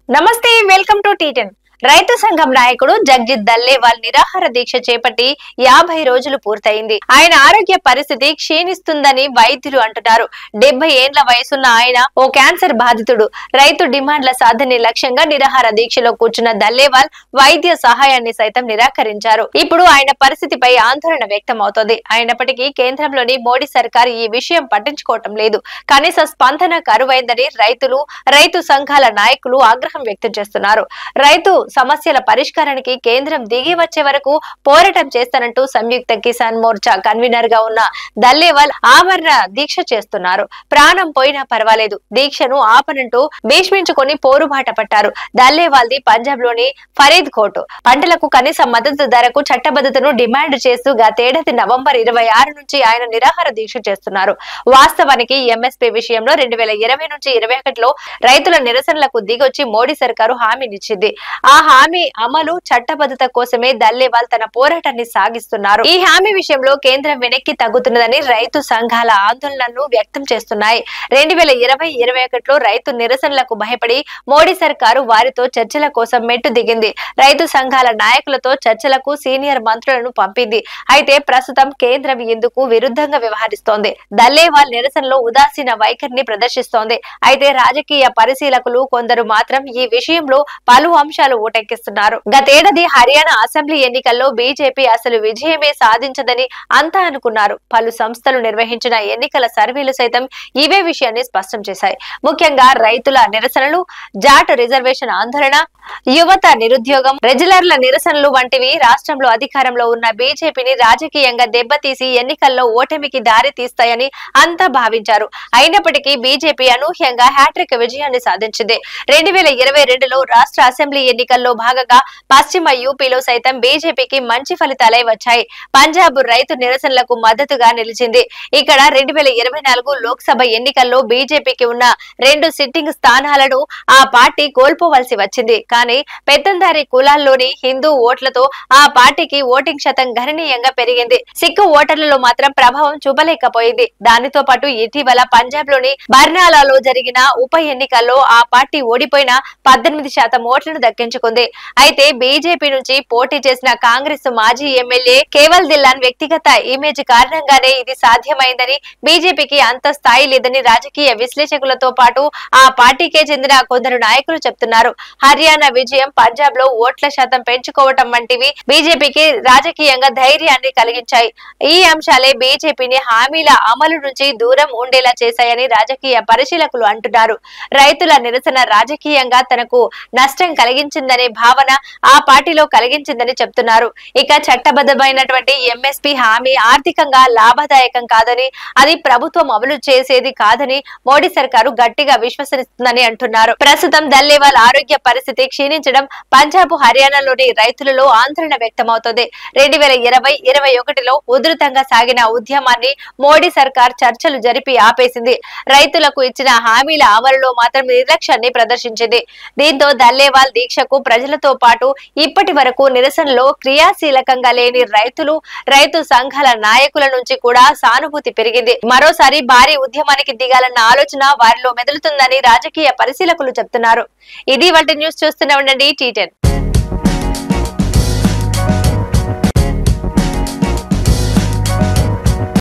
నమస్తే, welcome to టీ10. రైతు సంఘం నాయకుడు జగ్జిత్ దల్లేవాల్ నిరాహార దీక్ష చేపట్టి 50 రోజులు పూర్తయింది. ఆయన ఆరోగ్య పరిస్థితి క్షీణిస్తుందని వైద్యులు అంటున్నారు. 70 ఏండ్ల వయసున్న ఆయన ఓ క్యాన్సర్ బాధితుడు. రైతు డిమాండ్ల సాధనే లక్ష్యంగా నిరాహార దీక్షలో కూర్చున్న దల్లేవాల్ వైద్య సహాయాన్ని సైతం నిరాకరించారు. ఇప్పుడు ఆయన పరిస్థితిపై ఆందోళన వ్యక్తం అవుతోంది. అయినప్పటికీ కేంద్రంలోని మోడీ సర్కార్ ఈ విషయం పట్టించుకోవటం లేదు. కనీస స్పందన కరువైందని రైతులు, రైతు సంఘాల నాయకులు ఆగ్రహం వ్యక్తం చేస్తున్నారు. రైతు సమస్యల పరిష్కారానికి కేంద్రం దిగి వచ్చే వరకు పోరాటం చేస్తానంటూ సంయుక్త కిసాన్ మోర్చా కన్వీనర్ గా ఉన్న దల్లేవాల్ ఆమరణ దీక్ష చేస్తున్నారు. ప్రాణం పోయినా పర్వాలేదు, దీక్షను ఆపనంటూ భీష్మించుకొని పోరుబాట పట్టారు. దల్లేవాల్ది పంజాబ్ లోని ఫరీద్ కోట్. పంటలకు కనీస మద్దతు ధరకు చట్టబద్ధతను డిమాండ్ చేస్తూ గతేడాది నవంబర్ 26 నుంచి ఆయన నిరాహార దీక్ష చేస్తున్నారు. వాస్తవానికి ఎంఎస్పీ విషయంలో 2020 నుంచి 2021లో రైతుల నిరసనలకు దిగొచ్చి మోడీ సర్కారు హామీనిచ్చింది. ఆ హామీ అమలు చట్టబద్ధత కోసమే దల్లేవాల్ తన పోరాటాన్ని సాగిస్తున్నారు. ఈ హామీ విషయంలో కేంద్రం వెనక్కి తగ్గుతున్నదని రైతు సంఘాల ఆందోళనను వ్యక్తం చేస్తున్నాయి. 2020-21లో రైతు నిరసనలకు భయపడి మోడీ సర్కారు వారితో చర్చల కోసం మెట్టు దిగింది. రైతు సంఘాల నాయకులతో చర్చలకు సీనియర్ మంత్రులను పంపింది. అయితే ప్రస్తుతం కేంద్రం ఇందుకు విరుద్ధంగా వ్యవహరిస్తోంది. దల్లేవాల్ నిరసనలో ఉదాసీన వైఖరిని ప్రదర్శిస్తోంది. అయితే రాజకీయ పరిశీలకులు కొందరు మాత్రం ఈ విషయంలో పలు అంశాలు ఓటెక్కిస్తున్నారు. గతేడాది హర్యానా అసెంబ్లీ ఎన్నికల్లో బీజేపీ అసలు విజయమే సాధించదని అంతా అనుకున్నారు. పలు సంస్థలు నిర్వహించిన ఎన్నికల సర్వేలు సైతం ఇవే విషయాన్ని స్పష్టం చేశాయి. ముఖ్యంగా రైతుల నిరసనలు, జాట్ రిజర్వేషన్ ఆందోళన, యువత నిరుద్యోగం, రెజ్యులర్ల నిరసనలు వంటివి రాష్ట్రంలో అధికారంలో ఉన్న బీజేపీని రాజకీయంగా దెబ్బతీసి ఎన్నికల్లో ఓటమికి దారి తీస్తాయని అంతా భావించారు. అయినప్పటికీ బీజేపీ అనూహ్యంగా హ్యాట్రిక్ విజయాన్ని సాధించింది. 2022లో రాష్ట్ర అసెంబ్లీ ఎన్నికల్లో భాగంగా పశ్చిమ యూపీలో సైతం బీజేపీకి మంచి ఫలితాలే వచ్చాయి. పంజాబ్ రైతు నిరసనలకు మద్దతుగా నిలిచింది. ఇక్కడ 2024 లోక్సభ ఎన్నికల్లో బీజేపీకి ఉన్న 2 సిట్టింగ్ స్థానాలను ఆ పార్టీ కోల్పోవలసి వచ్చింది. కానీ పెత్తందారీ కులాల్లోని హిందూ ఓట్లతో ఆ పార్టీకి ఓటింగ్ శాతం గణనీయంగా పెరిగింది. సిక్కు ఓటర్లలో మాత్రం ప్రభావం చూపలేకపోయింది. దానితో పాటు ఇటీవల పంజాబ్ లోని బర్నాలాలో జరిగిన ఉప ఎన్నికల్లో ఆ పార్టీ ఓడిపోయిన 18% ఓట్లను దక్కించుకుంది. అయితే బీజేపీ నుంచి పోటీ చేసిన కాంగ్రెస్ మాజీ ఎమ్మెల్యే కేవల్ దిల్లాన్ వ్యక్తిగత ఇమేజ్ కారణంగానే ఇది సాధ్యమైందని, బీజేపీకి అంత స్థాయి లేదని రాజకీయ విశ్లేషకులతో పాటు ఆ పార్టీకే చెందిన కొందరు నాయకులు చెప్తున్నారు. హర్యానా విజయం, పంజాబ్ లో ఓట్ల శాతం పెంచుకోవటం వంటివి బీజేపీకి రాజకీయంగా ధైర్యాన్ని కలిగించాయి. ఈ అంశాలే బీజేపీని హామీల అమలు నుంచి దూరం ఉండేలా చేశాయని రాజకీయ పరిశీలకులు అంటున్నారు. రైతుల నిరసన రాజకీయంగా తనకు నష్టం కలిగించిందనే భావన ఆ పార్టీలో కలిగించిందని చెప్తున్నారు. ఇక చట్టబద్ధమైనటువంటి ఎంఎస్పీ హామీ ఆర్థికంగా లాభదాయకం కాదని, అది ప్రభుత్వం అమలు చేసేది కాదని మోడీ సర్కారు గట్టిగా విశ్వసిస్తుందని అంటున్నారు. ప్రస్తుతం దల్లేవాల్ ఆరోగ్య పరిస్థితి క్షీణించడం పంజాబ్, హర్యానాలోని రైతులలో ఆందోళన వ్యక్తమవుతోంది. 2020-21లో ఉధృతంగా సాగిన ఉద్యమాన్ని మోడీ సర్కార్ చర్చలు జరిపి ఆపేసింది. రైతులకు ఇచ్చిన హామీల అమలులో మాత్రం నిర్లక్ష్యాన్ని ప్రదర్శించింది. దీంతో దల్లేవాల్ దీక్షకు ప్రజలతో పాటు ఇప్పటి వరకు నిరసనలో క్రియాశీలకంగా లేని రైతులు, రైతు సంఘాల నాయకుల నుంచి కూడా సానుభూతి పెరిగింది. మరోసారి భారీ ఉద్యమానికి దిగాలన్న ఆలోచన వారిలో మెదులుతుందని రాజకీయ పరిశీలకులు చెప్తున్నారు. ఇది వాటి న్యూస్. చూస్తూనే ఉండండి టీ10.